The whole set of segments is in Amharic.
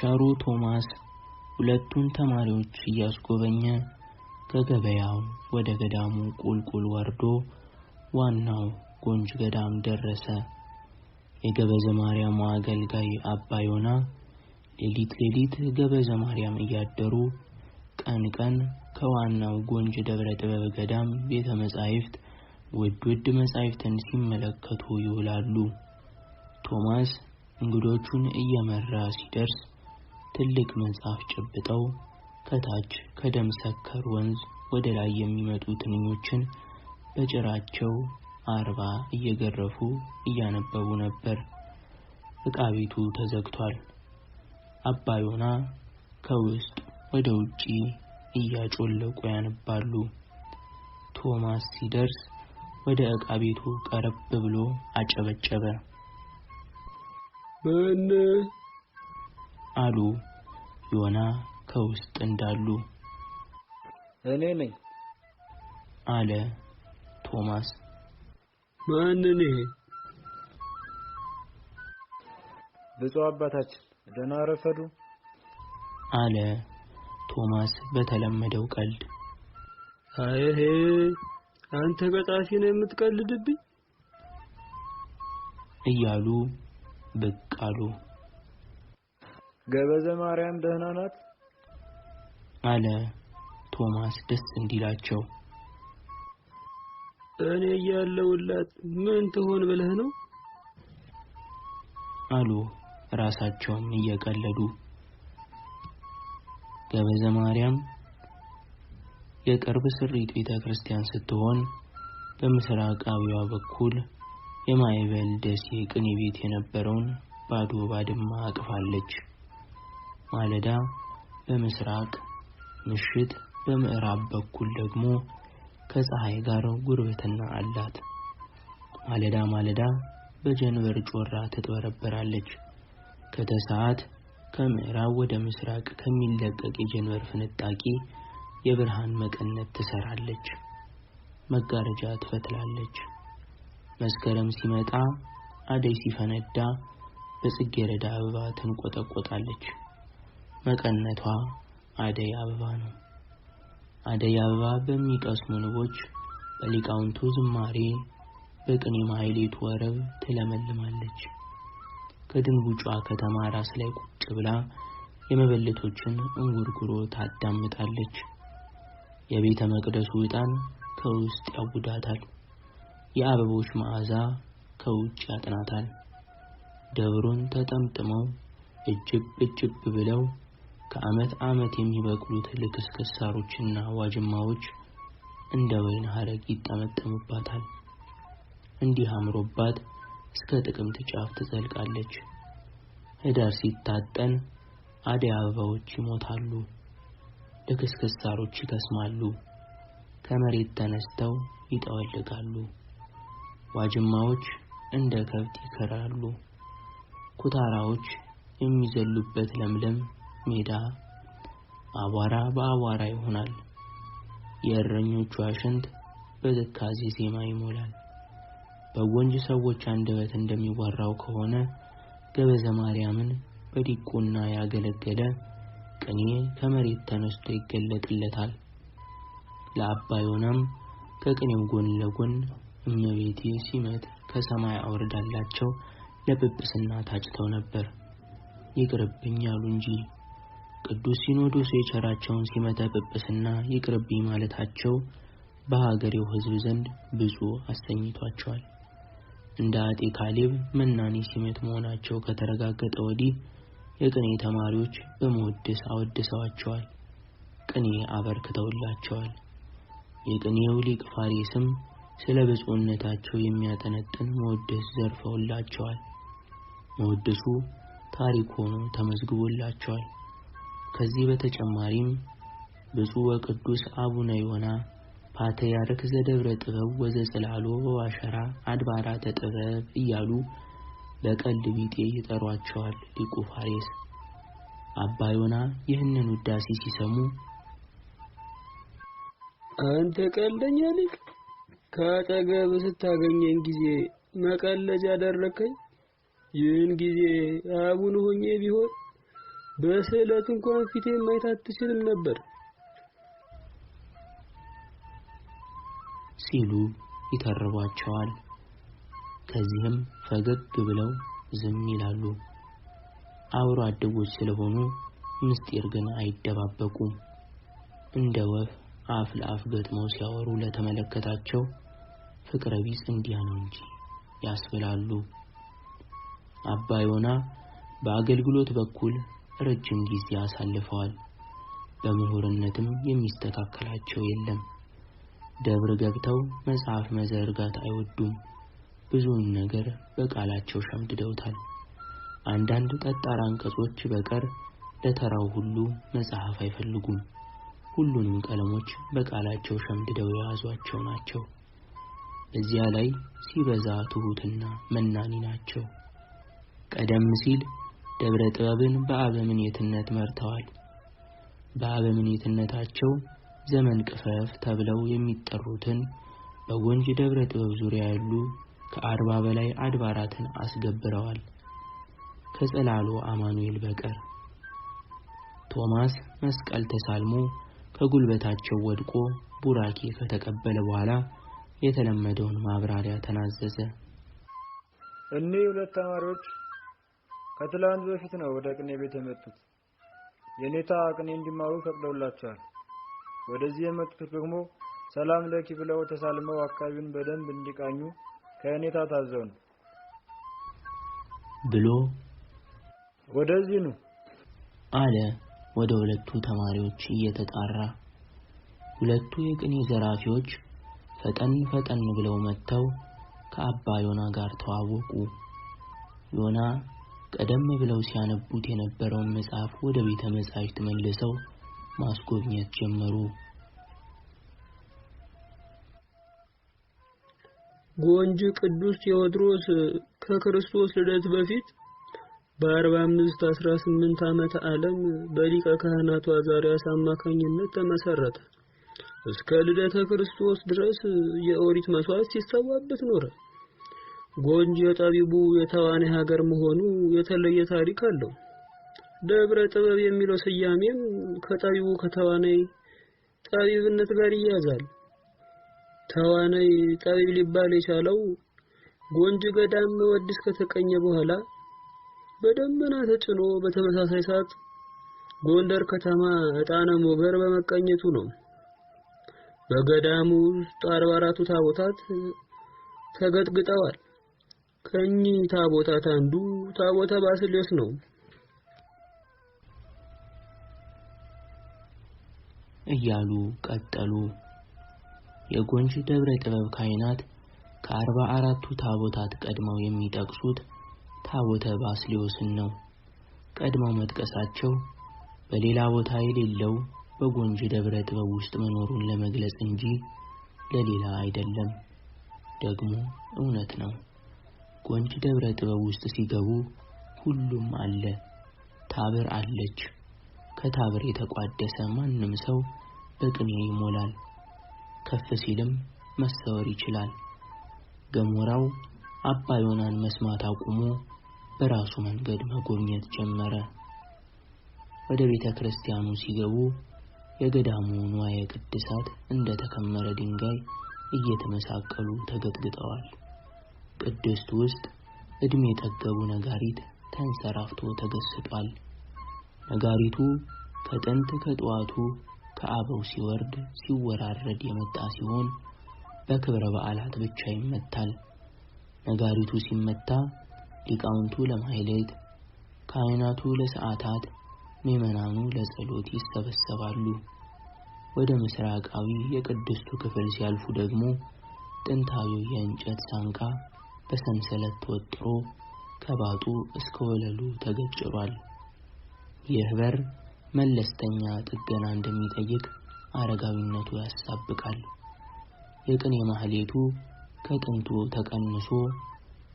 ቸሩ ቶማስ ሁለቱን ተማሪዎች እያስጎበኘ ከገበያው ወደ ገዳሙ ቁልቁል ወርዶ ዋናው ጎንጅ ገዳም ደረሰ። የገበዘ ማርያም አገልጋይ አባ ዮና ሌሊት ገበዘ ማርያም እያደሩ ቀን ከዋናው ጎንጅ ደብረ ጥበብ ገዳም ቤተ መጻሕፍት ውድ መጻሕፍትን ሲመለከቱ ይውላሉ። ቶማስ እንግዶቹን እየመራ ሲደርስ ትልቅ መጽሐፍ ጨብጠው ከታች ከደም ሰከር ወንዝ ወደ ላይ የሚመጡ ትንኞችን በጭራቸው 40 እየገረፉ እያነበቡ ነበር። ዕቃ ቤቱ ተዘግቷል። አባ ዮና ከውስጥ ወደ ውጪ እያጮለቁ ያነባሉ። ቶማስ ሲደርስ ወደ ዕቃ ቤቱ ቀረብ ብሎ አጨበጨበ። ማን አሉ ዮና ከውስጥ እንዳሉ። እኔ ነኝ አለ ቶማስ። ማን ነህ? ብፁዕ አባታችን ደህና ረፈዱ አለ ቶማስ በተለመደው ቀልድ። አይሄ አንተ ቀጣፊ ነው የምትቀልድብኝ እያሉ ብቅ አሉ። ገበዘ ማርያም ደህና ናት አለ ቶማስ ደስ እንዲላቸው። እኔ ያለውላት ምን ትሆን ብለህ ነው አሉ ራሳቸውም እየቀለዱ። ገበዘ ማርያም የቅርብ ስሪት ቤተክርስቲያን ስትሆን በምስራቃዊዋ በኩል የማይበል ደሴ ቅኔ ቤት የነበረውን ባዶ ባድማ አቅፋለች። ማለዳ በምስራቅ ምሽት በምዕራብ በኩል ደግሞ ከፀሐይ ጋር ጉርብትና አላት። ማለዳ በጀንበር ጮራ ትጥበረበራለች። ከተሰዓት ከምዕራብ ወደ ምስራቅ ከሚለቀቅ የጀንበር ፍንጣቂ የብርሃን መቀነት ትሰራለች። መጋረጃ ትፈትላለች። መስከረም ሲመጣ አደይ ሲፈነዳ በጽጌረዳ አበባ ትንቆጠቆጣለች። መቀነቷ አደይ አበባ ነው። አደይ አበባ በሚቀስሙ ንቦች በሊቃውንቱ ዝማሬ በቅኔ ማህሌቱ ወረብ ትለመልማለች። ከድንቡጯ ከተማ ራስ ላይ ቁጭ ብላ የመበለቶችን እንጉርጉሮ ታዳምጣለች። የቤተ መቅደሱ ዕጣን ከውስጥ ያውዳታል። የአበቦች መዓዛ ከውጭ ያጥናታል። ደብሩን ተጠምጥመው እጅብ ብለው ከዓመት ዓመት የሚበቅሉት ልክስክስ ሳሮችና ዋጅማዎች እንደ ወይን ሐረግ ይጠመጠሙባታል። እንዲህ አምሮባት እስከ ጥቅምት ጫፍ ትዘልቃለች። ህዳር ሲታጠን አደይ አበባዎች ይሞታሉ። ልክስክስ ሳሮች ይከስማሉ። ከመሬት ተነስተው ይጠወልጋሉ። ዋጅማዎች እንደ ከብት ይከራሉ። ኩታራዎች የሚዘሉበት ለምለም ሜዳ አቧራ በአቧራ ይሆናል። የእረኞቹ አሽንት በትካዜ ዜማ ይሞላል። በጎንጅ ሰዎች አንደበት እንደሚወራው ከሆነ ገበዘ ማርያምን በዲቁና ያገለገለ ቅኔ ከመሬት ተነስቶ ይገለጥለታል። ለአባ ዮናም ከቅኔው ጎን ለጎን እመቤቴ ሲመት ከሰማይ አወርዳላቸው ለጵጵስና ታጭተው ነበር። ይቅርብኝ አሉ እንጂ ቅዱስ ሲኖዶስ የቸራቸውን ሲመተ ጵጵስና ይቅርብኝ ማለታቸው በሀገሬው ሕዝብ ዘንድ ብዙ አሰኝቷቸዋል። እንደ አጤ ካሌብ መናኒ ሲመት መሆናቸው ከተረጋገጠ ወዲህ የቅኔ ተማሪዎች በመወደስ አወድሰዋቸዋል። ቅኔ አበርክተውላቸዋል። የቅኔው ሊቅ ፋሪስም ስለ ብፁዕነታቸው የሚያጠነጥን መወደስ ዘርፈውላቸዋል። መወደሱ ታሪክ ሆኖ ተመዝግቦላቸዋል። ከዚህ በተጨማሪም ብፁዕ ወቅዱስ አቡነ ዮና ፓትርያርክ ዘደብረ ጥበብ ወዘጽላሎ ወዋሸራ አድባራተ ጥበብ እያሉ በቀልድ ቢጤ ይጠሯቸዋል ሊቁ ፋሪስ። አባ ዮና ይህንን ውዳሴ ሲሰሙ አንተ ቀልደኛ ሊቅ ካጠገብ ስታገኘኝ ጊዜ መቀለጃ አደረከኝ። ይህን ጊዜ አቡነ ሆኜ ቢሆን በስዕለት እንኳን ፊቴን ማየት አትችልም ነበር ሲሉ ይተርቧቸዋል። ከዚህም ፈገግ ብለው ዝም ይላሉ። አብሮ አደጎች ስለሆኑ ምስጢር ግን አይደባበቁም። እንደ ወፍ አፍ ለአፍ ገጥመው ሲያወሩ ለተመለከታቸው ፍቅረ ቢጽ እንዲያ ነው እንጂ ያስብላሉ። አባ ዮና በአገልግሎት በኩል ረጅም ጊዜ አሳልፈዋል። በምሁርነትም የሚስተካከላቸው የለም። ደብር ገብተው መጽሐፍ መዘርጋት አይወዱም። ብዙውን ነገር በቃላቸው ሸምድደውታል። አንዳንድ ጠጣር አንቀጾች በቀር ለተራው ሁሉ መጽሐፍ አይፈልጉም። ሁሉንም ቀለሞች በቃላቸው ሸምድደው የያዟቸው ናቸው። እዚያ ላይ ሲበዛ ትሁትና መናኒ ናቸው። ቀደም ሲል ደብረ ጥበብን በአበምኔትነት መርተዋል። በአበምኔትነታቸው ዘመን ቅፈፍ ተብለው የሚጠሩትን በጎንጅ ደብረ ጥበብ ዙሪያ ያሉ ከ40 በላይ አድባራትን አስገብረዋል። ከጸላሎ አማኑኤል በቀር ቶማስ መስቀል ተሳልሞ ከጉልበታቸው ወድቆ ቡራኬ ከተቀበለ በኋላ የተለመደውን ማብራሪያ ተናዘዘ። እነዚህ ሁለት ተማሪዎች ከትላንት በፊት ነው ወደ ቅኔ ቤት የመጡት። የኔታ ቅኔ እንዲማሩ ፈቅደውላቸዋል። ወደዚህ የመጡት ደግሞ ሰላም ለኪ ብለው ተሳልመው አካባቢውን በደንብ እንዲቃኙ ከኔታ ታዘው ነው ብሎ ወደዚህ ነው አለ ወደ ሁለቱ ተማሪዎች እየተጣራ። ሁለቱ የቅኔ ዘራፊዎች ፈጠን ፈጠን ብለው መጥተው ከአባ ዮና ጋር ተዋወቁ። ዮና ቀደም ብለው ሲያነቡት የነበረውን መጽሐፍ ወደ ቤተ መጻሕፍት መልሰው ማስጎብኘት ጀመሩ። ጎንጅ ቅዱስ ቴዎድሮስ ከክርስቶስ ልደት በፊት በ45-18 ዓመተ ዓለም በሊቀ ካህናቱ አዛርያስ አማካኝነት ተመሰረተ። እስከ ልደተ ክርስቶስ ድረስ የኦሪት መስዋዕት ሲሰዋበት ኖረ። ጎንጅ የጠቢቡ የተዋናይ ሀገር መሆኑ የተለየ ታሪክ አለው። ደብረ ጥበብ የሚለው ስያሜም ከጠቢቡ ከተዋናይ ጠቢብነት ጋር ይያዛል። ተዋናይ ጠቢብ ሊባል የቻለው ጎንጅ ገዳም ወድስ ከተቀኘ በኋላ በደመና ተጭኖ በተመሳሳይ ሰዓት ጎንደር ከተማ ዕጣነ ሞገር በመቀኘቱ ነው። በገዳሙ ውስጥ 44ቱ ታቦታት ተገጥግጠዋል። ከኚህ ታቦታት አንዱ ታቦተ ባስልዮስ ነው እያሉ ቀጠሉ። የጎንጅ ደብረ ጥበብ ካህናት ከ44ቱ ታቦታት ቀድመው የሚጠቅሱት ታቦተ ባስልዮስን ነው። ቀድመው መጥቀሳቸው በሌላ ቦታ የሌለው በጎንጅ ደብረ ጥበብ ውስጥ መኖሩን ለመግለጽ እንጂ ለሌላ አይደለም። ደግሞ እውነት ነው። ጎንጅ ደብረ ጥበብ ውስጥ ሲገቡ ሁሉም አለ። ታብር አለች። ከታብር የተቋደሰ ማንም ሰው በቅኔ ይሞላል። ከፍ ሲልም መሰወር ይችላል። ገሞራው አባ ዮናን መስማት አቁሞ በራሱ መንገድ መጎብኘት ጀመረ። ወደ ቤተ ክርስቲያኑ ሲገቡ የገዳሙ ንዋየ ቅድሳት እንደ ተከመረ ድንጋይ እየተመሳቀሉ ተገጥግጠዋል። ቅድስት ውስጥ እድሜ የጠገቡ ነጋሪት ተንሰራፍቶ ተገስጧል። ነጋሪቱ ከጥንት ከጠዋቱ ከአበው ሲወርድ ሲወራረድ የመጣ ሲሆን በክብረ በዓላት ብቻ ይመታል። ነጋሪቱ ሲመታ ሊቃውንቱ ለማህሌት፣ ካህናቱ ለሰዓታት፣ ምዕመናኑ ለጸሎት ይሰበሰባሉ። ወደ ምስራቃዊ የቅድስቱ ክፍል ሲያልፉ ደግሞ ጥንታዊው የእንጨት ሳንቃ በሰንሰለት ተወጥሮ ከባጡ እስከ ወለሉ ተገጭሯል። ይህ በር መለስተኛ ጥገና እንደሚጠይቅ አረጋዊነቱ ያሳብቃል። የቅኔ ማህሌቱ ከጥንቱ ተቀንሶ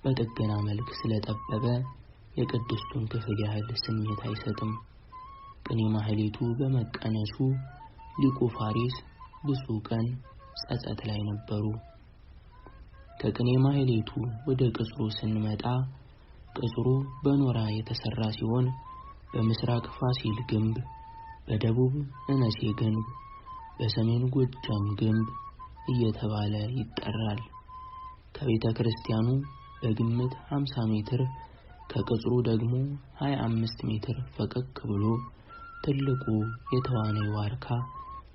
በጥገና መልክ ስለጠበበ የቅድስቱን ክፍል ያህል ስሜት አይሰጥም። ቅኔ ማህሌቱ በመቀነሱ ሊቁ ፋሪስ ብዙ ቀን ጸጸት ላይ ነበሩ። ከቅኔ ማህሌቱ ወደ ቅጽሩ ስንመጣ ቅጽሩ በኖራ የተሰራ ሲሆን በምስራቅ ፋሲል ግንብ፣ በደቡብ እነሴ ግንብ፣ በሰሜን ጎጃም ግንብ እየተባለ ይጠራል። ከቤተ ክርስቲያኑ በግምት 50 ሜትር ከቅጽሩ ደግሞ 25 ሜትር ፈቀቅ ብሎ ትልቁ የተዋናይ ዋርካ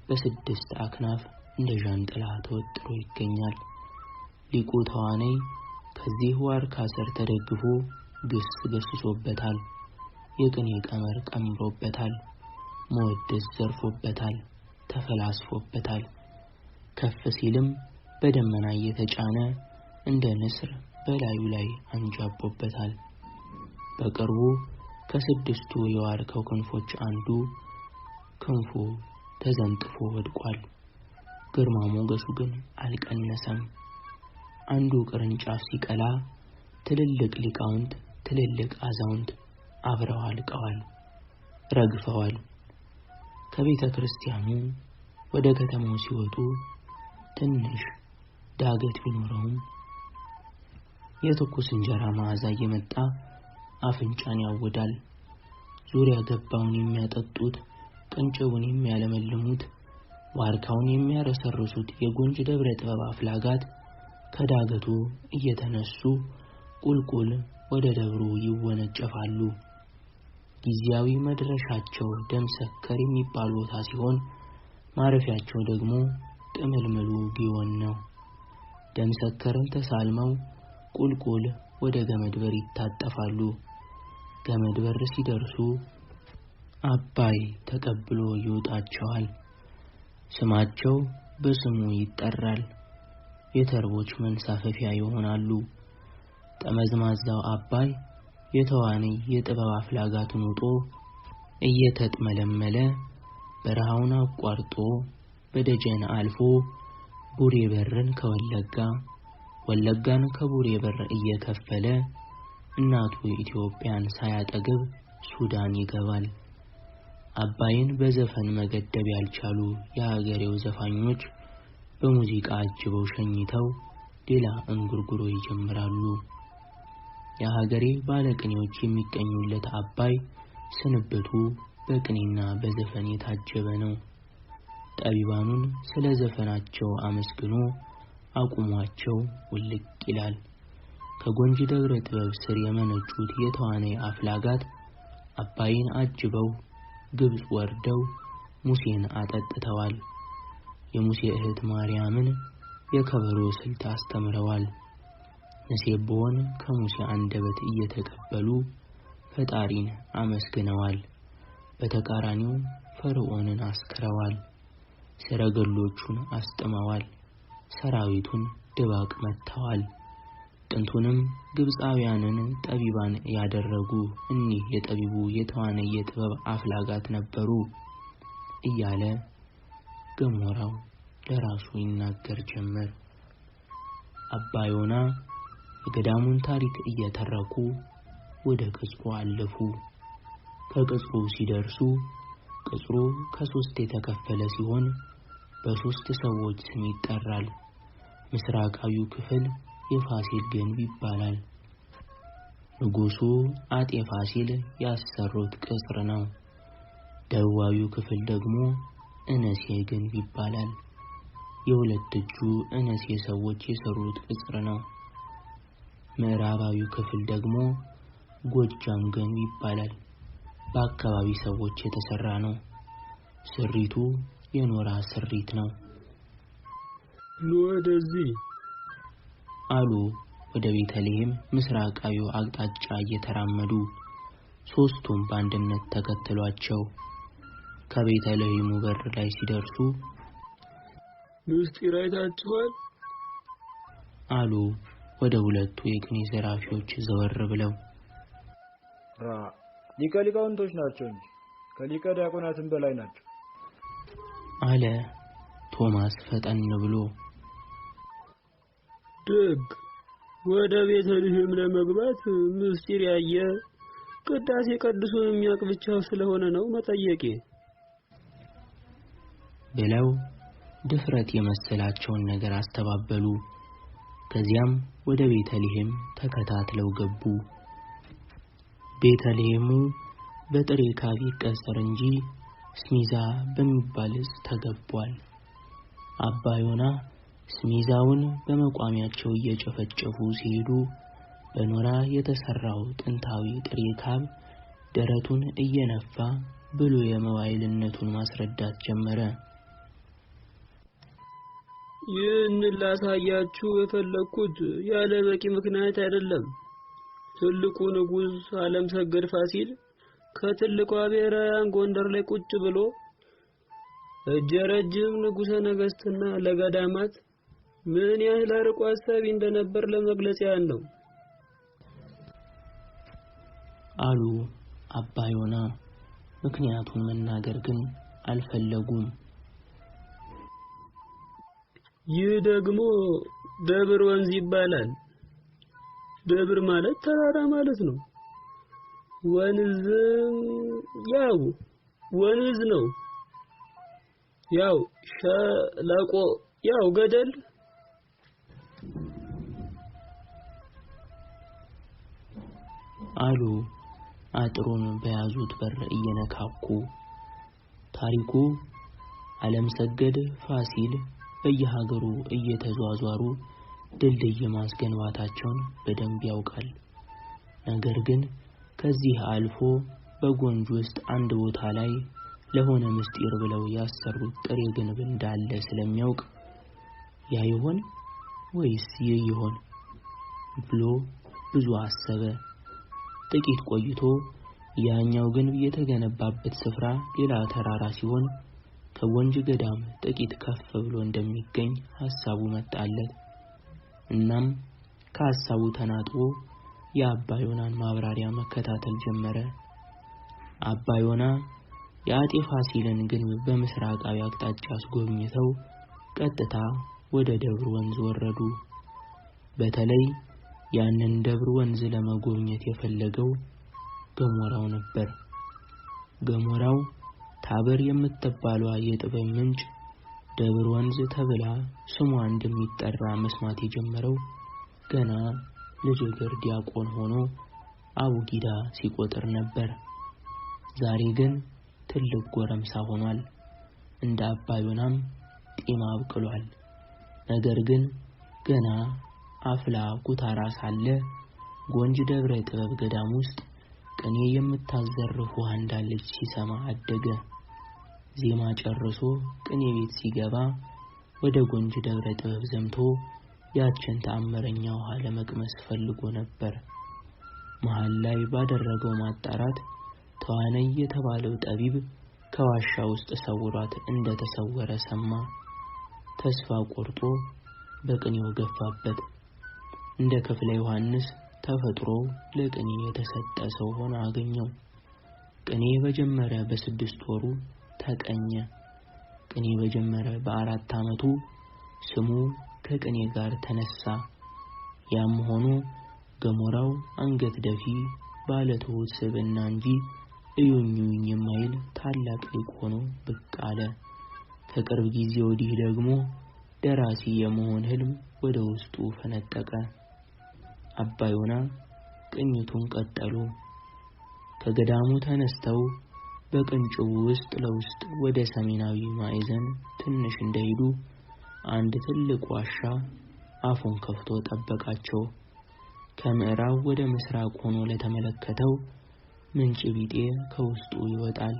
በ6 አክናፍ እንደ ዣንጥላ ተወጥሮ ይገኛል። ሊቁ ተዋናይ ከዚህ ዋርካ ስር ተደግፎ ግስ ገስጾበታል፣ የቅኔ ቀመር ቀምሮበታል፣ መወደስ ዘርፎበታል፣ ተፈላስፎበታል። ከፍ ሲልም በደመና እየተጫነ እንደ ንስር በላዩ ላይ አንጃቦበታል። በቅርቡ ከ6ቱ የዋርካው ክንፎች አንዱ ክንፉ ተዘንጥፎ ወድቋል። ግርማ ሞገሱ ግን አልቀነሰም። አንዱ ቅርንጫፍ ሲቀላ ትልልቅ ሊቃውንት፣ ትልልቅ አዛውንት አብረው አልቀዋል፣ ረግፈዋል። ከቤተ ክርስቲያኑ ወደ ከተማው ሲወጡ ትንሽ ዳገት ቢኖረውም የትኩስ እንጀራ መዓዛ እየመጣ አፍንጫን ያውዳል። ዙሪያ ገባውን የሚያጠጡት፣ ቅንጭቡን የሚያለመልሙት፣ ዋርካውን የሚያረሰርሱት የጎንጅ ደብረ ጥበብ አፍላጋት ከዳገቱ እየተነሱ ቁልቁል ወደ ደብሩ ይወነጨፋሉ። ጊዜያዊ መድረሻቸው ደም ሰከር የሚባል ቦታ ሲሆን ማረፊያቸው ደግሞ ጥምልምሉ ጊዮን ነው። ደም ሰከርን ተሳልመው ቁልቁል ወደ ገመድ በር ይታጠፋሉ። ገመድ በር ሲደርሱ አባይ ተቀብሎ ይውጣቸዋል። ስማቸው በስሙ ይጠራል። የተርቦች መንሳፈፊያ ይሆናሉ። ጠመዝማዛው አባይ የተዋነይ የጥበብ አፍላጋቱን ውጦ እየተጥመለመለ በረሃውን አቋርጦ በደጀን አልፎ ቡሬ በርን ከወለጋ፣ ወለጋን ከቡሬ በር እየከፈለ እናቱ ኢትዮጵያን ሳያጠግብ ሱዳን ይገባል። አባይን በዘፈን መገደብ ያልቻሉ የሀገሬው ዘፋኞች በሙዚቃ አጅበው ሸኝተው ሌላ እንጉርጉሮ ይጀምራሉ። የሀገሬ ባለቅኔዎች የሚቀኙለት አባይ ስንብቱ በቅኔና በዘፈን የታጀበ ነው። ጠቢባኑን ስለ ዘፈናቸው አመስግኖ አቁሟቸው ውልቅ ይላል። ከጎንጅ ደብረ ጥበብ ስር የመነጩት የተዋናይ አፍላጋት አባይን አጅበው ግብጽ ወርደው ሙሴን አጠጥተዋል። የሙሴ እህት ማርያምን የከበሮ ስልት አስተምረዋል። ነሴቦን ከሙሴ አንደበት እየተቀበሉ ፈጣሪን አመስግነዋል። በተቃራኒው ፈርዖንን አስክረዋል። ሰረገሎቹን አስጥመዋል። ሰራዊቱን ድባቅ መትተዋል። ጥንቱንም ግብፃውያንን ጠቢባን ያደረጉ እኒህ የጠቢቡ የተዋናይ የጥበብ አፍላጋት ነበሩ እያለ ገሞራው ለራሱ ይናገር ጀመር። አባ ዮና የገዳሙን ታሪክ እየተረኩ ወደ ቅጽሩ አለፉ። ከቅጽሩ ሲደርሱ ቅጽሩ ከ3 የተከፈለ ሲሆን በ3 ሰዎች ስም ይጠራል። ምስራቃዊው ክፍል የፋሲል ግንብ ይባላል። ንጉሱ አጤ ፋሲል ያሰሩት ቅጽር ነው። ደቡባዊው ክፍል ደግሞ እነሴ ግንብ ይባላል። የሁለት እጁ እነሴ ሰዎች የሰሩት ቅጽር ነው። ምዕራባዊው ክፍል ደግሞ ጎጃም ግንብ ይባላል። በአካባቢ ሰዎች የተሰራ ነው። ስሪቱ የኖራ ስሪት ነው። ወደዚህ አሉ ወደ ቤተልሔም ምስራቃዊው አቅጣጫ እየተራመዱ። 3ቱም በአንድነት ተከተሏቸው። ከቤተልሔሙ በር ላይ ሲደርሱ ምስጢር አይታችኋል አሉ ወደ 2ቱ የቅኔ ዘራፊዎች ዘወር ብለው። ሊቀ ሊቃውንቶች ናቸው እንጂ ከሊቀ ዲያቆናትም በላይ ናቸው አለ ቶማስ ፈጠን ብሎ። ደግ ወደ ቤተልሔም ለመግባት ምስጢር ያየ ቅዳሴ ቀድሶ የሚያውቅ ብቻ ስለሆነ ነው መጠየቄ ብለው ድፍረት የመሰላቸውን ነገር አስተባበሉ። ከዚያም ወደ ቤተልሔም ተከታትለው ገቡ። ቤተልሔሙ በጥሬ ካብ ይቀሰር እንጂ ስሚዛ በሚባል ዕፅ ተገቧል። አባ ዮና ስሚዛውን በመቋሚያቸው እየጨፈጨፉ ሲሄዱ በኖራ የተሰራው ጥንታዊ ጥሬ ካብ ደረቱን እየነፋ ብሎ የመዋዕልነቱን ማስረዳት ጀመረ። ይህን ላሳያችሁ የፈለኩት ያለ በቂ ምክንያት አይደለም። ትልቁ ንጉሥ ዓለም ሰገድ ፋሲል ከትልቋ ብሔራውያን ጎንደር ላይ ቁጭ ብሎ እጀ ረጅም ንጉሠ ነገሥትና ለገዳማት ምን ያህል አርቆ አሳቢ እንደነበር ለመግለጽ ያህል ነው አሉ አባ ዮና። ምክንያቱን መናገር ግን አልፈለጉም። ይህ ደግሞ ደብር ወንዝ ይባላል። ደብር ማለት ተራራ ማለት ነው። ወንዝ ያው ወንዝ ነው። ያው ሸለቆ ያው ገደል አሉ አጥሩን በያዙት በር እየነካኩ። ታሪኩ ዓለም ሰገድ ፋሲል በየሀገሩ እየተዟዟሩ ድልድይ ማስገንባታቸውን በደንብ ያውቃል። ነገር ግን ከዚህ አልፎ በጎንጅ ውስጥ አንድ ቦታ ላይ ለሆነ ምስጢር ብለው ያሰሩት ጥሬ ግንብ እንዳለ ስለሚያውቅ ያ ይሆን ወይስ ይህ ይሆን ብሎ ብዙ አሰበ። ጥቂት ቆይቶ ያኛው ግንብ የተገነባበት ስፍራ ሌላ ተራራ ሲሆን ከጎንጅ ገዳም ጥቂት ከፍ ብሎ እንደሚገኝ ሐሳቡ መጣለት። እናም ከሐሳቡ ተናጥቦ የአባ ዮናን ማብራሪያ መከታተል ጀመረ። አባ ዮና የአጤ ፋሲልን ግንብ በምስራቃዊ አቅጣጫ አስጎብኝተው ቀጥታ ወደ ደብር ወንዝ ወረዱ። በተለይ ያንን ደብር ወንዝ ለመጎብኘት የፈለገው ገሞራው ነበር። ገሞራው ታበር የምትባለው የጥበብ ምንጭ ደብር ወንዝ ተብላ ስሟ እንደሚጠራ መስማት የጀመረው ገና ልጅ እግር ዲያቆን ሆኖ አቡጊዳ ሲቆጥር ነበር። ዛሬ ግን ትልቅ ጎረምሳ ሆኗል። እንደ አባ ዮናም ጢም አብቅሏል። ነገር ግን ገና አፍላ ኩታራ ሳለ ጎንጅ ደብረ ጥበብ ገዳም ውስጥ ቅኔ የምታዘርፍ ውሃ እንዳለች ሲሰማ አደገ። ዜማ ጨርሶ ቅኔ ቤት ሲገባ ወደ ጎንጅ ደብረ ጥበብ ዘምቶ ያችን ተአምረኛ ውሃ ለመቅመስ ፈልጎ ነበር። መሃል ላይ ባደረገው ማጣራት ተዋነይ የተባለው ጠቢብ ከዋሻ ውስጥ ሰውሯት እንደተሰወረ ሰማ። ተስፋ ቆርጦ በቅኔው ገፋበት። እንደ ክፍለ ዮሐንስ ተፈጥሮ ለቅኔ የተሰጠ ሰው ሆኖ አገኘው። ቅኔ በጀመረ በ6 ወሩ ተቀኘ። ቅኔ በጀመረ በ4 ዓመቱ ስሙ ከቅኔ ጋር ተነሳ። ያም ሆኖ ገሞራው አንገት ደፊ ባለትሁት ስብዕና እንጂ እዩኝ የማይል ታላቅ ሊቅ ሆኖ ብቅ አለ። ከቅርብ ጊዜ ወዲህ ደግሞ ደራሲ የመሆን ህልም ወደ ውስጡ ፈነጠቀ። አባ ዮና ቅኝቱን ቀጠሉ። ከገዳሙ ተነስተው በቅንጭቡ ውስጥ ለውስጥ ወደ ሰሜናዊ ማዕዘን ትንሽ እንደሄዱ አንድ ትልቅ ዋሻ አፉን ከፍቶ ጠበቃቸው። ከምዕራብ ወደ ምስራቅ ሆኖ ለተመለከተው ምንጭ ቢጤ ከውስጡ ይወጣል።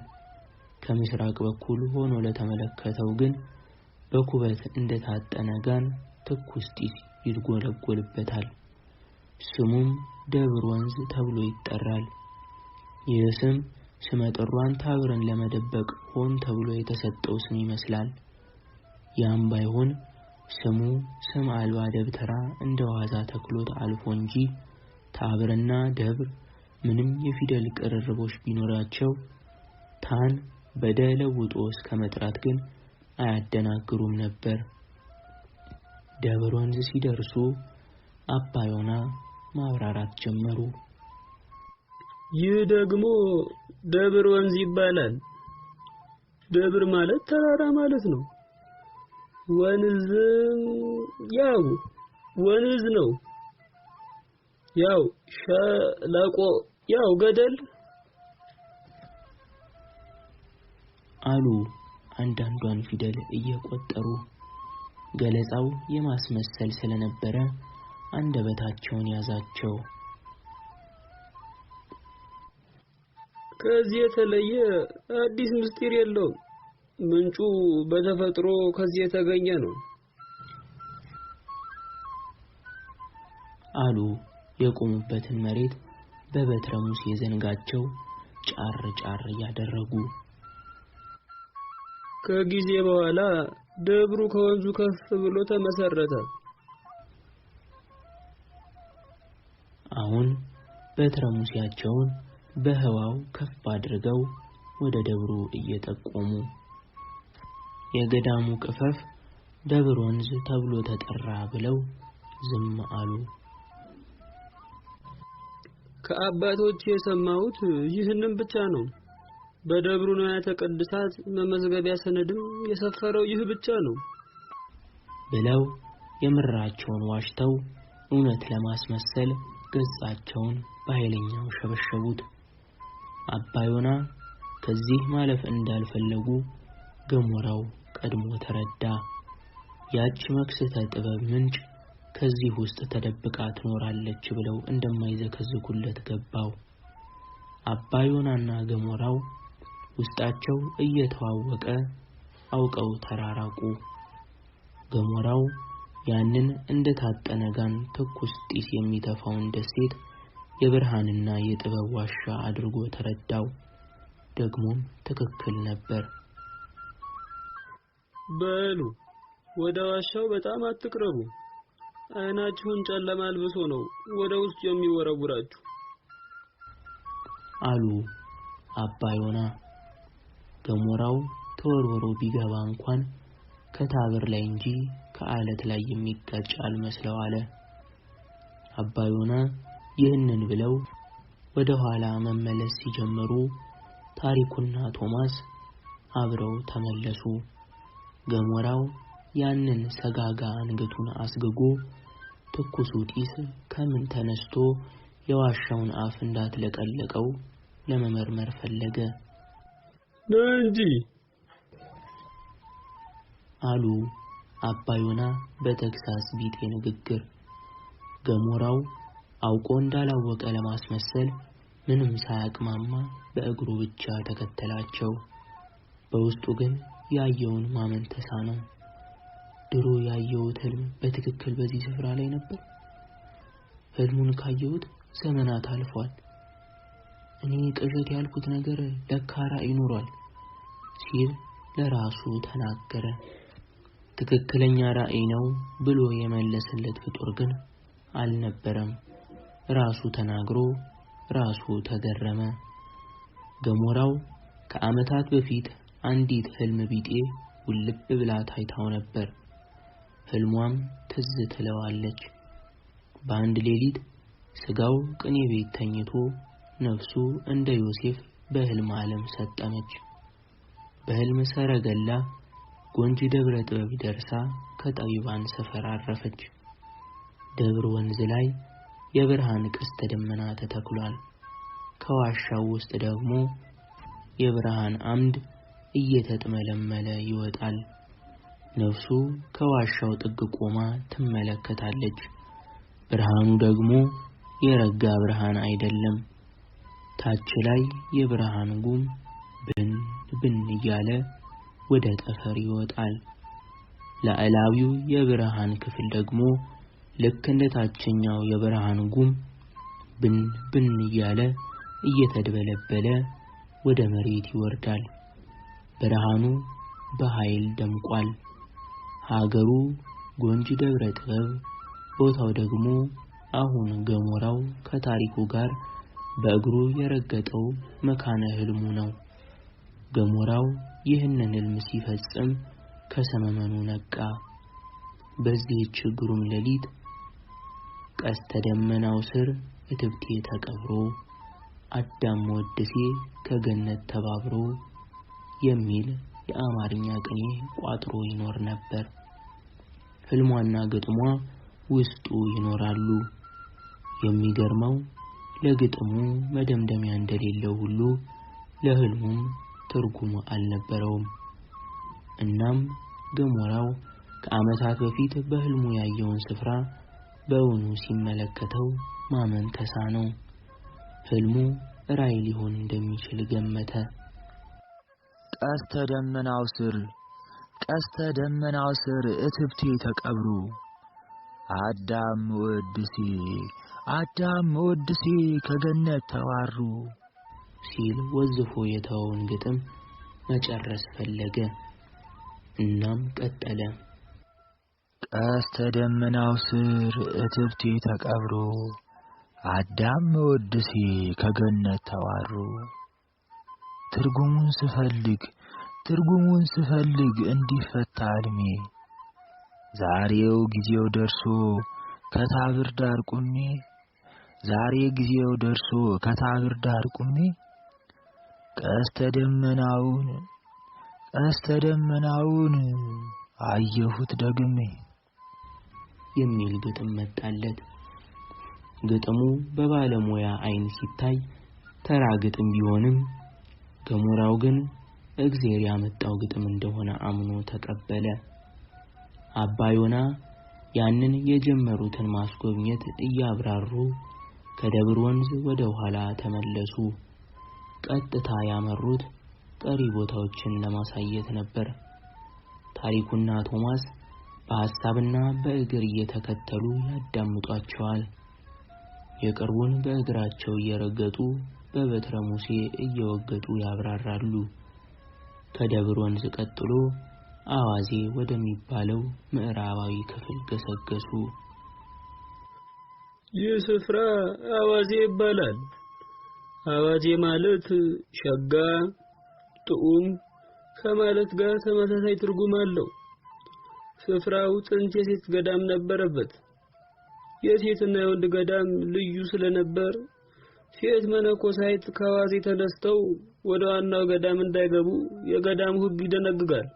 ከምስራቅ በኩል ሆኖ ለተመለከተው ግን በኩበት እንደታጠነ ጋን ትኩስ ጢስ ይጎለጎልበታል። ስሙም ደብር ወንዝ ተብሎ ይጠራል። ይህ ስም ስመጥሯን ታብርን ለመደበቅ ሆን ተብሎ የተሰጠው ስም ይመስላል። ያም ባይሆን ስሙ ስም አልባ ደብተራ እንደ ዋዛ ተክሎት አልፎ እንጂ ታብርና ደብር ምንም የፊደል ቅርርቦች ቢኖራቸው ታን በደለውጦ እስከ መጥራት ግን አያደናግሩም ነበር። ደብር ወንዝ ሲደርሱ አባ ዮና ማብራራት ጀመሩ። ይህ ደግሞ ደብር ወንዝ ይባላል። ደብር ማለት ተራራ ማለት ነው። ወንዝ ያው ወንዝ ነው። ያው ሸለቆ ያው ገደል አሉ አንዳንዷን ፊደል እየቆጠሩ። ገለጻው የማስመሰል ስለነበረ አንደበታቸውን ያዛቸው። ከዚህ የተለየ አዲስ ምስጢር የለውም። ምንጩ በተፈጥሮ ከዚህ የተገኘ ነው አሉ የቆሙበትን መሬት በበትረ ሙሴ ዘንጋቸው ጫር ጫር እያደረጉ። ከጊዜ በኋላ ደብሩ ከወንዙ ከፍ ብሎ ተመሰረተ። አሁን በትረ ሙሴያቸውን በህዋው ከፍ አድርገው ወደ ደብሩ እየጠቆሙ የገዳሙ ቅፈፍ ደብር ወንዝ ተብሎ ተጠራ ብለው ዝም አሉ። ከአባቶች የሰማሁት ይህንን ብቻ ነው። በደብሩ ንዋያተ ቅድሳት መመዝገቢያ ሰነድም የሰፈረው ይህ ብቻ ነው ብለው የምራቸውን ዋሽተው እውነት ለማስመሰል ገጻቸውን በኃይለኛው ሸበሸቡት። አባ ዮና ከዚህ ማለፍ እንዳልፈለጉ ገሞራው ቀድሞ ተረዳ። ያች መክሰተ ጥበብ ምንጭ ከዚህ ውስጥ ተደብቃ ትኖራለች ብለው እንደማይዘከዝኩለት ገባው። አባ ዮናና ገሞራው ውስጣቸው እየተዋወቀ አውቀው ተራራቁ። ገሞራው ያንን እንደታጠነ ጋን ትኩስ ጢስ የሚተፋውን ደሴት የብርሃንና የጥበብ ዋሻ አድርጎ ተረዳው። ደግሞም ትክክል ነበር። በሉ ወደ ዋሻው በጣም አትቅረቡ። አይናችሁን ጨለማ አልብሶ ነው ወደ ውስጥ የሚወረውራችሁ አሉ አባ ዮና። ገሞራው ተወርወሮ ቢገባ እንኳን ከታብር ላይ እንጂ ከአለት ላይ የሚጋጭ አልመስለው አለ። አባ ዮና ይህንን ብለው ወደ ኋላ መመለስ ሲጀምሩ ታሪኩና ቶማስ አብረው ተመለሱ። ገሞራው ያንን ሰጋጋ አንገቱን አስግጎ ትኩሱ ጢስ ከምን ተነስቶ የዋሻውን አፍ እንዳትለቀለቀው ለመመርመር ፈለገ። እንጂ አሉ አባ ዮና በተግሳጽ ቢጤ ንግግር። ገሞራው አውቆ እንዳላወቀ ለማስመሰል ምንም ሳያቅማማ በእግሩ ብቻ ተከተላቸው። በውስጡ ግን ያየውን ማመን ተሳነው። ድሮ ያየሁት ህልም በትክክል በዚህ ስፍራ ላይ ነበር። ህልሙን ካየሁት ዘመናት አልፏል። እኔ ቅዠት ያልኩት ነገር ለካ ራእይ ኖሯል ሲል ለራሱ ተናገረ። ትክክለኛ ራእይ ነው ብሎ የመለሰለት ፍጡር ግን አልነበረም። ራሱ ተናግሮ ራሱ ተገረመ። ገሞራው ከዓመታት በፊት አንዲት ህልም ቢጤ ውልብ ብላ ታይታው ነበር። ህልሟም ትዝ ትለዋለች። በአንድ ሌሊት ስጋው ቅኔ ቤት ተኝቶ ነፍሱ እንደ ዮሴፍ በህልም ዓለም ሰጠመች። በህልም ሰረገላ ጎንጂ ደብረ ጥበብ ደርሳ ከጠቢባን ሰፈር አረፈች። ደብር ወንዝ ላይ የብርሃን ቀስተ ደመና ተተክሏል። ከዋሻው ውስጥ ደግሞ የብርሃን አምድ እየተጥመለመለ ይወጣል። ነፍሱ ከዋሻው ጥግ ቆማ ትመለከታለች። ብርሃኑ ደግሞ የረጋ ብርሃን አይደለም። ታች ላይ የብርሃን ጉም ብን ብን እያለ ወደ ጠፈር ይወጣል። ላዕላዊው የብርሃን ክፍል ደግሞ ልክ እንደ ታችኛው የብርሃን ጉም ብን ብን እያለ እየተድበለበለ ወደ መሬት ይወርዳል። ብርሃኑ በኃይል ደምቋል። ሀገሩ ጎንጂ ደብረ ጥበብ፣ ቦታው ደግሞ አሁን ገሞራው ከታሪኩ ጋር በእግሩ የረገጠው መካነ ህልሙ ነው። ገሞራው ይህንን ህልም ሲፈጽም ከሰመመኑ ነቃ። በዚህች ግሩም ሌሊት ቀስተ ደመናው ስር እትብቴ ተቀብሮ አዳም ወድሴ ከገነት ተባብሮ የሚል የአማርኛ ቅኔ ቋጥሮ ይኖር ነበር። ህልሟና ግጥሟ ውስጡ ይኖራሉ። የሚገርመው ለግጥሙ መደምደሚያ እንደሌለው ሁሉ ለህልሙም ትርጉም አልነበረውም። እናም ገሞራው ከዓመታት በፊት በህልሙ ያየውን ስፍራ በእውኑ ሲመለከተው ማመን ተሳነው። ህልሙ ራዕይ ሊሆን እንደሚችል ገመተ። ቀስተ ደመናው ስር እትብቴ ተቀብሮ አዳም ወድሴ ከገነት ተዋሩ ሲል ወዝፎ የተወውን ግጥም መጨረስ ፈለገ። እናም ቀጠለ። ቀስተ ደመናው ስር እትብቴ ተቀብሮ አዳም ወድሴ ከገነት ተዋሩ ትርጉሙን ስፈልግ እንዲፈታ ህልሜ ዛሬው ጊዜው ደርሶ ከታብር ዳር ቁሜ ቀስተ ደመናውን አየሁት ደግሜ የሚል ግጥም መጣለት። ግጥሙ በባለሙያ አይን ሲታይ ተራ ግጥም ቢሆንም ገሞራው ግን እግዚአብሔር ያመጣው ግጥም እንደሆነ አምኖ ተቀበለ። አባ ዮና ያንን የጀመሩትን ማስጎብኘት እያብራሩ ከደብር ወንዝ ወደ ኋላ ተመለሱ። ቀጥታ ያመሩት ቀሪ ቦታዎችን ለማሳየት ነበር። ታሪኩና ቶማስ በሐሳብና በእግር እየተከተሉ ያዳምጧቸዋል። የቅርቡን በእግራቸው እየረገጡ በበትረ ሙሴ እየወገጡ ያብራራሉ። ከደብር ወንዝ ቀጥሎ አዋዜ ወደሚባለው ምዕራባዊ ክፍል ገሰገሱ። ይህ ስፍራ አዋዜ ይባላል። አዋዜ ማለት ሸጋ፣ ጥዑም ከማለት ጋር ተመሳሳይ ትርጉም አለው። ስፍራው ጥንት የሴት ገዳም ነበረበት። የሴትና የወንድ ገዳም ልዩ ስለነበር ሴት መነኮሳይት ከአዋዜ ተነስተው ወደ ዋናው ገዳም እንዳይገቡ የገዳሙ ሕግ ይደነግጋል።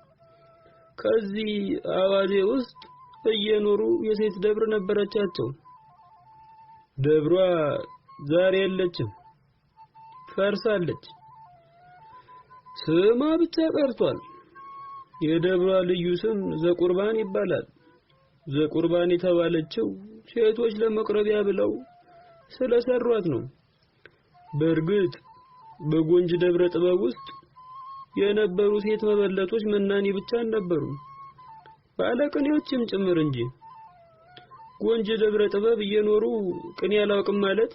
ከዚህ አዋዜ ውስጥ እየኖሩ የሴት ደብር ነበረቻቸው። ደብሯ ዛሬ የለችም፣ ፈርሳለች። ስሟ ብቻ ቀርቷል። የደብሯ ልዩ ስም ዘቁርባን ይባላል። ዘቁርባን የተባለችው ሴቶች ለመቅረቢያ ብለው ስለሰሯት ነው። በእርግጥ በጎንጅ ደብረ ጥበብ ውስጥ የነበሩ ሴት መበለቶች መናኒ ብቻ ነበሩ፣ ባለቅኔዎችም ጭምር እንጂ። ጎንጅ ደብረ ጥበብ እየኖሩ ቅኔ አላውቅም ማለት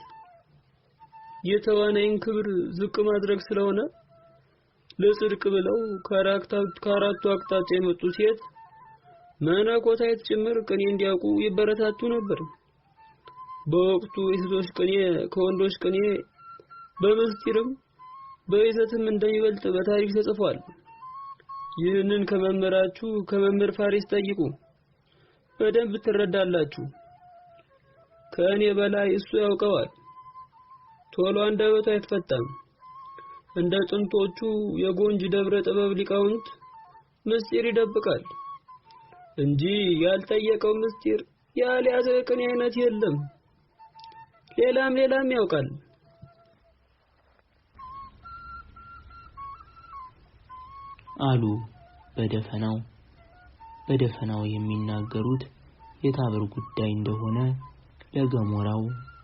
የተዋናይን ክብር ዝቅ ማድረግ ስለሆነ ለጽድቅ ብለው ከአራቱ አቅጣጫ የመጡ ሴት መነኮሳይት ጭምር ቅኔ እንዲያውቁ ይበረታቱ ነበር። በወቅቱ የሴቶች ቅኔ ከወንዶች ቅኔ በምስጢርም በይዘትም እንደሚበልጥ በታሪክ ተጽፏል። ይህንን ከመምህራችሁ ከመምህር ፋሪስ ጠይቁ፣ በደንብ ትረዳላችሁ። ከእኔ በላይ እሱ ያውቀዋል። ቶሎ አንደበቱ አይፈታም። እንደ ጥንቶቹ የጎንጅ ደብረ ጥበብ ሊቃውንት ምስጢር ይደብቃል እንጂ ያልጠየቀው ምስጢር ያልያዘው ቅኔ አይነት የለም። ሌላም ያውቃል። አሉ በደፈናው የሚናገሩት የታብር ጉዳይ እንደሆነ ለገሞራው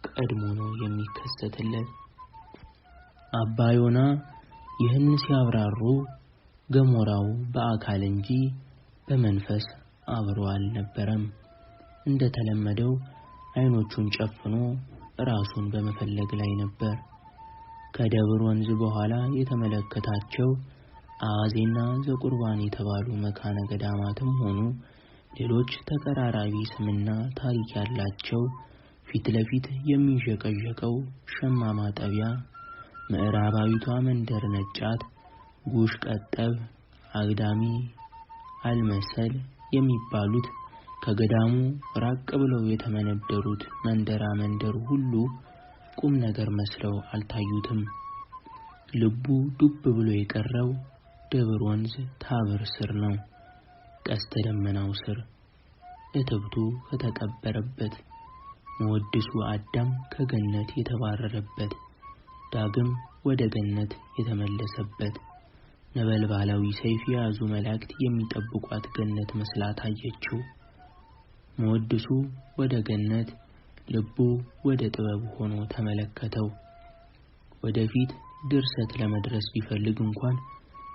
ቀድሞ ነው የሚከሰትለት። አባ ዮና ይህን ሲያብራሩ ገሞራው በአካል እንጂ በመንፈስ አብሮ አልነበረም። እንደተለመደው አይኖቹን ጨፍኖ ራሱን በመፈለግ ላይ ነበር። ከደብር ወንዝ በኋላ የተመለከታቸው አዋዜና ዘቁርባን የተባሉ መካነ ገዳማትም ሆኑ ሌሎች ተቀራራቢ ስምና ታሪክ ያላቸው ፊት ለፊት የሚሸቀሸቀው ሸማ ማጠቢያ፣ ምዕራባዊቷ መንደር ነጫት፣ ጉሽ ቀጠብ፣ አግዳሚ፣ አልመሰል የሚባሉት ከገዳሙ ራቅ ብለው የተመነደሩት መንደር ሁሉ ቁም ነገር መስለው አልታዩትም። ልቡ ዱብ ብሎ የቀረው ደብር ወንዝ ታብር ስር ነው። ቀስተ ደመናው ስር እትብቱ ከተቀበረበት፣ መወድሱ አዳም ከገነት የተባረረበት፣ ዳግም ወደ ገነት የተመለሰበት፣ ነበልባላዊ ሰይፍ የያዙ መላእክት የሚጠብቋት ገነት መስላ ታየችው። መወድሱ ወደ ገነት፣ ልቡ ወደ ጥበብ ሆኖ ተመለከተው። ወደፊት ድርሰት ለመድረስ ቢፈልግ እንኳን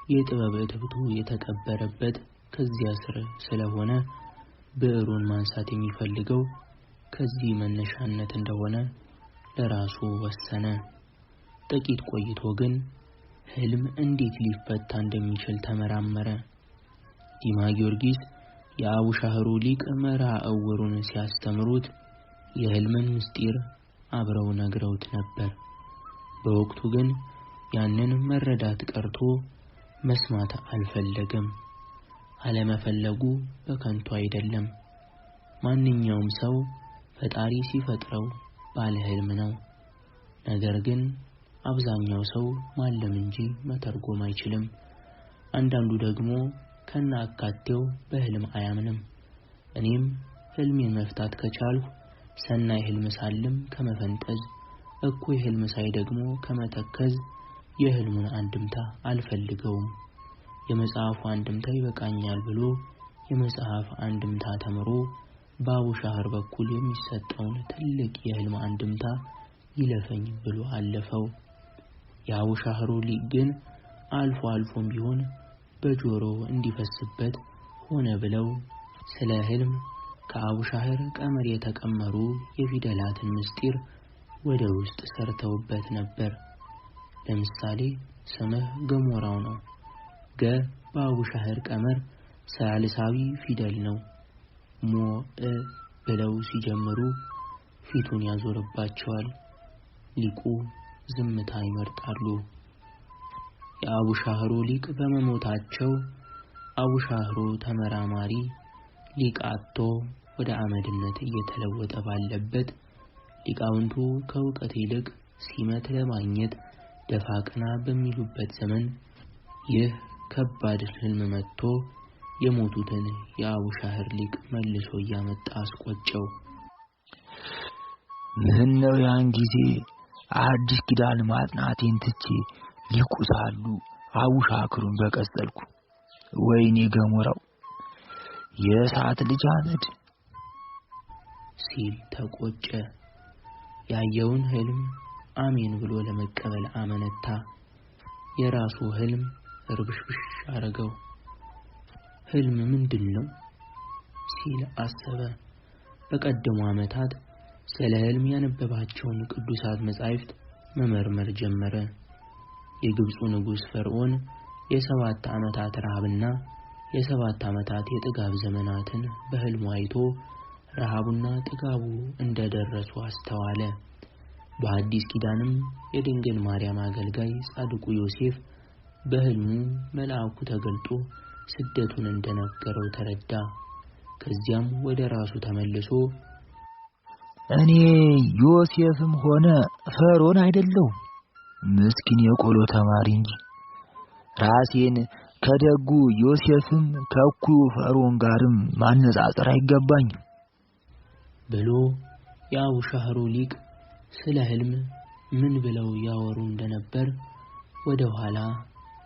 የጥበብ እትብቱ የተቀበረበት ከዚያ ስር ስለሆነ ብዕሩን ማንሳት የሚፈልገው ከዚህ መነሻነት እንደሆነ ለራሱ ወሰነ። ጥቂት ቆይቶ ግን ህልም እንዴት ሊፈታ እንደሚችል ተመራመረ። ዲማ ጊዮርጊስ የአቡሻህሩ ሊቅ መርዓ ዕውሩን ሲያስተምሩት የህልምን ምስጢር አብረው ነግረውት ነበር። በወቅቱ ግን ያንን መረዳት ቀርቶ መስማት አልፈለገም። አለመፈለጉ በከንቱ አይደለም። ማንኛውም ሰው ፈጣሪ ሲፈጥረው ባለ ህልም ነው። ነገር ግን አብዛኛው ሰው ማለም እንጂ መተርጎም አይችልም። አንዳንዱ ደግሞ ከነአካቴው በህልም አያምንም። እኔም ህልሜን መፍታት ከቻልኩ ሰናይ ህልም ሳልም ከመፈንጠዝ፣ እኩይ ህልም ሳይ ደግሞ ከመተከዝ የህልሙን አንድምታ አልፈልገውም፣ የመጽሐፉ አንድምታ ይበቃኛል ብሎ የመጽሐፍ አንድምታ ተምሮ በአቡሻህር በኩል የሚሰጠውን ትልቅ የህልም አንድምታ ይለፈኝ ብሎ አለፈው። የአቡሻህሩ ሊቅ ግን አልፎ አልፎም ቢሆን በጆሮ እንዲፈስበት ሆነ ብለው ስለ ህልም ከአቡሻህር ቀመር የተቀመሩ የፊደላትን ምስጢር ወደ ውስጥ ሰርተውበት ነበር። ለምሳሌ ስምህ ገሞራው ነው። ገ በአቡሻህር ቀመር ሳልሳዊ ፊደል ነው። ሞ ብለው ሲጀምሩ ፊቱን ያዞርባቸዋል። ሊቁ ዝምታ ይመርጣሉ። የአቡሻህሩ ሊቅ በመሞታቸው አቡሻህሩ ተመራማሪ ሊቅ አጥቶ ወደ አመድነት እየተለወጠ ባለበት ሊቃውንቱ ከእውቀት ይልቅ ሲመት ለማግኘት ደፋ ቀና በሚሉበት ዘመን ይህ ከባድ ህልም መጥቶ የሞቱትን የአቡሻህር ሊቅ መልሶ እያመጣ አስቆጨው። ምን ነው ያን ጊዜ አዲስ ኪዳን ማጥናቴን ትቼ ሊቁ ሳሉ አቡሻክሩን በቀጸልኩ። ወይኔ ገሞራው የእሳት ልጅ አመድ ሲል ተቆጨ። ያየውን ህልም አሜን ብሎ ለመቀበል አመነታ። የራሱ ህልም እርብሽብሽ አረገው። ህልም ምንድነው ሲል አሰበ። በቀደሙ ዓመታት ስለ ህልም ያነበባቸውን ቅዱሳት መጻሕፍት መመርመር ጀመረ። የግብፁ ንጉሥ ፈርዖን የ7 ዓመታት ረሃብና የ7 ዓመታት የጥጋብ ዘመናትን በህልሙ አይቶ ረሃቡና ጥጋቡ እንደደረሱ አስተዋለ። በአዲስ ኪዳንም የድንግል ማርያም አገልጋይ ጻድቁ ዮሴፍ በህልሙ መልአኩ ተገልጦ ስደቱን እንደነገረው ተረዳ። ከዚያም ወደ ራሱ ተመልሶ እኔ ዮሴፍም ሆነ ፈርዖን አይደለሁም፣ ምስኪን የቆሎ ተማሪ እንጂ ራሴን ከደጉ ዮሴፍም ከኩዩ ፈርዖን ጋርም ማነጻጸር አይገባኝም ብሎ የአቡሻህሩ ሊቅ ስለ ህልም ምን ብለው ያወሩ እንደነበር ወደ ኋላ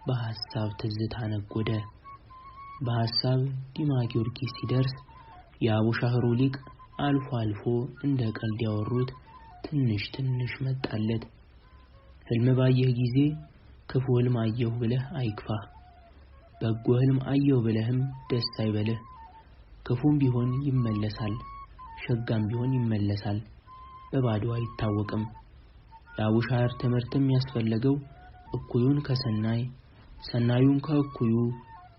በሐሳብ ትዝታ ነጎደ። በሐሳብ ዲማ ጊዮርጊስ ሲደርስ የአቡሻህሩ ሊቅ አልፎ አልፎ እንደ ቀልድ ያወሩት ትንሽ መጣለት። ህልም ባየህ ጊዜ ክፉ ህልም አየሁ ብለህ አይክፋህ፣ በጎ ህልም አየሁ ብለህም ደስ አይበልህ። ክፉም ቢሆን ይመለሳል፣ ሸጋም ቢሆን ይመለሳል፣ በባዶ አይታወቅም። የአቡሻህር ትምህርትም ያስፈለገው እኩዩን ከሰናይ፣ ሰናዩን ከእኩዩ፣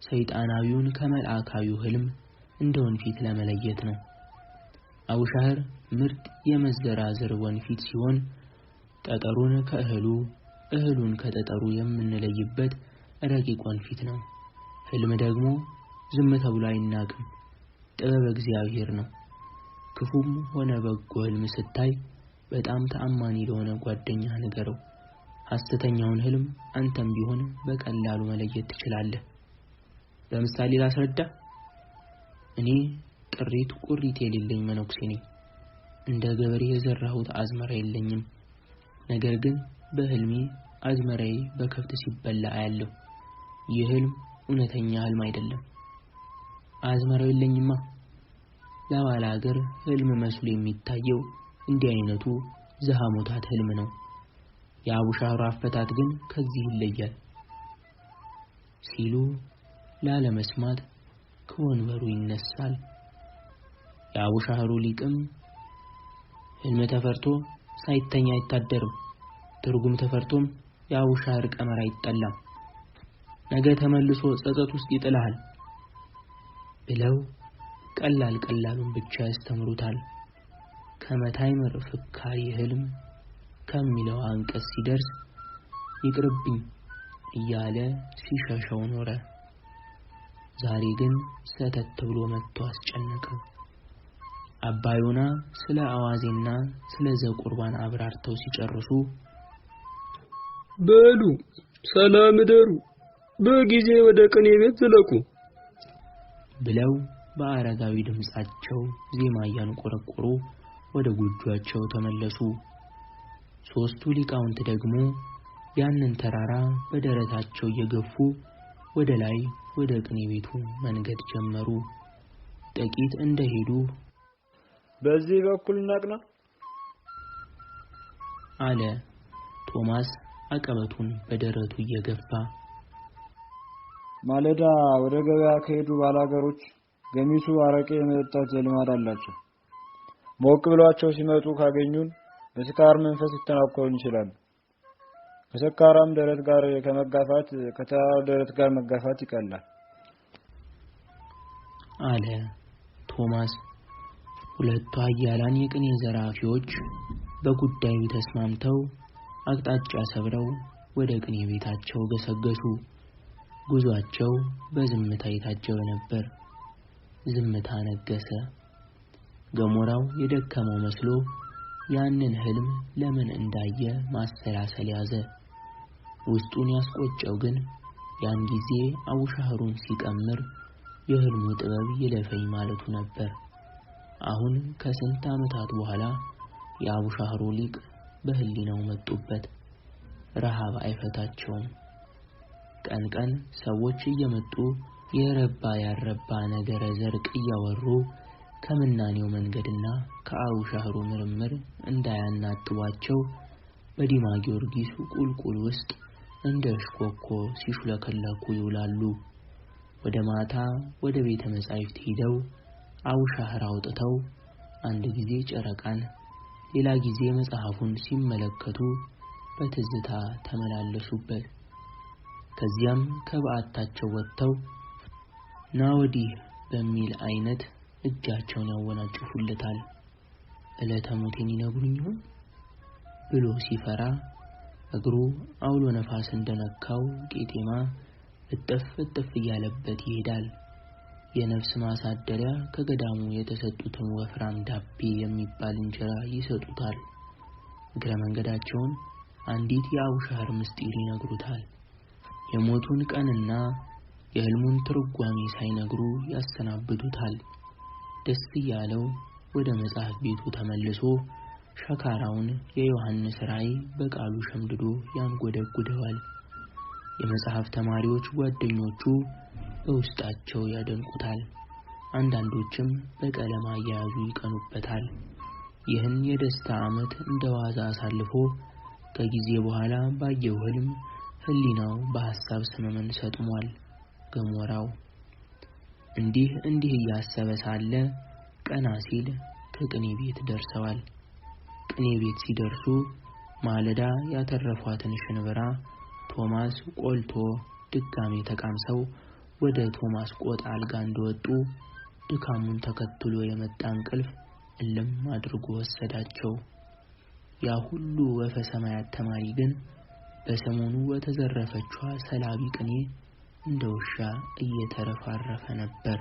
ሰይጣናዊውን ከመልአካዊው ህልም እንደ ወንፊት ለመለየት ነው። አቡሻህር ምርጥ የመዘራዘር ወንፊት ሲሆን ጠጠሩን ከእህሉ፣ እህሉን ከጠጠሩ የምንለይበት ረቂቅ ወንፊት ነው። ህልም ደግሞ ዝም ተብሎ አይናቅም፣ ጥበብ እግዚአብሔር ነው። ክፉም ሆነ በጎ ህልም ስታይ በጣም ተአማኒ ለሆነ ጓደኛ ንገረው። ሐሰተኛውን ህልም አንተም ቢሆን በቀላሉ መለየት ትችላለህ። በምሳሌ ላስረዳ። እኔ ጥሪት ቁሪት የሌለኝ መነኩሴ ነኝ። እንደ ገበሬ የዘራሁት አዝመራ የለኝም። ነገር ግን በህልሜ አዝመራዬ በከብት ሲበላ አያለሁ። ይህ ህልም እውነተኛ ህልም አይደለም። አዝመራው የለኝማ። ለባለ ሀገር ህልም መስሎ የሚታየው እንዲህ አይነቱ ዘሐሞታት ህልም ነው። የአቡሻህሩ አፈታት ግን ከዚህ ይለያል ሲሉ ላለመስማት ከወንበሩ ይነሳል። የአቡሻህሩ ሊቅም ህልም ተፈርቶ ሳይተኛ አይታደርም፣ ትርጉም ተፈርቶም የአቡሻህር ቀመር አይጠላም፣ ነገ ተመልሶ ጸጸት ውስጥ ይጥልሃል ብለው ቀላሉን ብቻ ያስተምሩታል። ከመታይምር ፍካሪ ህልም ከሚለው አንቀጽ ሲደርስ ይቅርብኝ እያለ ሲሸሸው ኖረ። ዛሬ ግን ሰተት ብሎ መጥቶ አስጨነቀው። አባ ዮና ስለ አዋዜና ስለ ዘቁርባን አብራርተው ሲጨርሱ በሉ ሰላም እደሩ፣ በጊዜ ወደ ቅኔ ቤት ዝለቁ ብለው በአረጋዊ ድምጻቸው ዜማ እያንቆረቆሩ ወደ ጎጆአቸው ተመለሱ። ሶስቱ ሊቃውንት ደግሞ ያንን ተራራ በደረታቸው እየገፉ ወደ ላይ ወደ ቅኔ ቤቱ መንገድ ጀመሩ። ጥቂት እንደሄዱ በዚህ በኩል እናቅና አለ ቶማስ አቀበቱን በደረቱ እየገፋ። ማለዳ ወደ ገበያ ከሄዱ ባላገሮች ገሚሱ አረቄ የመጠጣት ልማድ አላቸው። ሞቅ ብሏቸው ሲመጡ ካገኙን በስካር መንፈስ ሊተናኮሉን ይችላሉ። ከሰካራም ደረት ጋር ከመጋፋት ከተራራ ደረት ጋር መጋፋት ይቀላል አለ ቶማስ። ሁለቱ ኃያላን የቅኔ ዘራፊዎች በጉዳዩ ተስማምተው አቅጣጫ ሰብረው ወደ ቅኔ ቤታቸው ገሰገሱ። ጉዟቸው በዝምታ የታጀበ ነበር። ዝምታ ነገሰ። ገሞራው የደከመው መስሎ ያንን ህልም ለምን እንዳየ ማሰላሰል ያዘ። ውስጡን ያስቆጨው ግን ያን ጊዜ አቡሻህሩን ሲቀምር የህልሙ ጥበብ ይለፈኝ ማለቱ ነበር። አሁን ከስንት ዓመታት በኋላ የአቡሻህሩ ሊቅ በህሊናው መጡበት። ረሃብ አይፈታቸውም። ቀን ቀን ሰዎች እየመጡ የረባ ያረባ ነገረ ዘርቅ እያወሩ ከምናኔው መንገድና ከአቡሻህሩ ምርምር እንዳያናጥቧቸው በዲማ ጊዮርጊስ ቁልቁል ውስጥ እንደ እሽኮኮ ሲሹለከለኩ ይውላሉ። ወደ ማታ ወደ ቤተ መጻሕፍት ሄደው አቡሻህር አውጥተው አንድ ጊዜ ጨረቃን ሌላ ጊዜ መጽሐፉን ሲመለከቱ በትዝታ ተመላለሱበት። ከዚያም ከበዓታቸው ወጥተው ና ወዲህ በሚል አይነት እጃቸውን ያወናጭፉለታል። ዕለተ ሞቴን ይነግሩኝ ይሆን ብሎ ሲፈራ እግሩ አውሎ ነፋስ እንደነካው ቄጤማ እጥፍ እያለበት ይሄዳል። የነፍስ ማሳደሪያ ከገዳሙ የተሰጡትን ወፍራም ዳቤ የሚባል እንጀራ ይሰጡታል። እግረ መንገዳቸውን አንዲት የአቡሻህር ምስጢር ይነግሩታል። የሞቱን ቀንና የህልሙን ትርጓሜ ሳይነግሩ ያሰናብቱታል። ደስ እያለው ወደ መጽሐፍ ቤቱ ተመልሶ ሸካራውን የዮሐንስ ራእይ በቃሉ ሸምድዶ ያንጎደጉደዋል። የመጽሐፍ ተማሪዎች ጓደኞቹ በውስጣቸው ያደንቁታል። አንዳንዶችም በቀለም አያያዙ ይቀኑበታል። ይህን የደስታ ዓመት እንደዋዛ አሳልፎ ከጊዜ በኋላ ባየው ህልም ህሊናው በሐሳብ ሰመመን ሰጥሟል። ገሞራው እንዲህ እያሰበ ሳለ ቀና ሲል ከቅኔ ቤት ደርሰዋል። ቅኔ ቤት ሲደርሱ ማለዳ ያተረፏትን ሽንብራ ቶማስ ቆልቶ ድጋሜ ተቃምሰው ወደ ቶማስ ቆጥ አልጋ እንደወጡ ድካሙን ተከትሎ የመጣ እንቅልፍ እልም አድርጎ ወሰዳቸው። ያ ሁሉ ወፈ ሰማያት ተማሪ ግን በሰሞኑ በተዘረፈችዋ ሰላቢ ቅኔ እንደ ውሻ እየተረፋረፈ ነበር።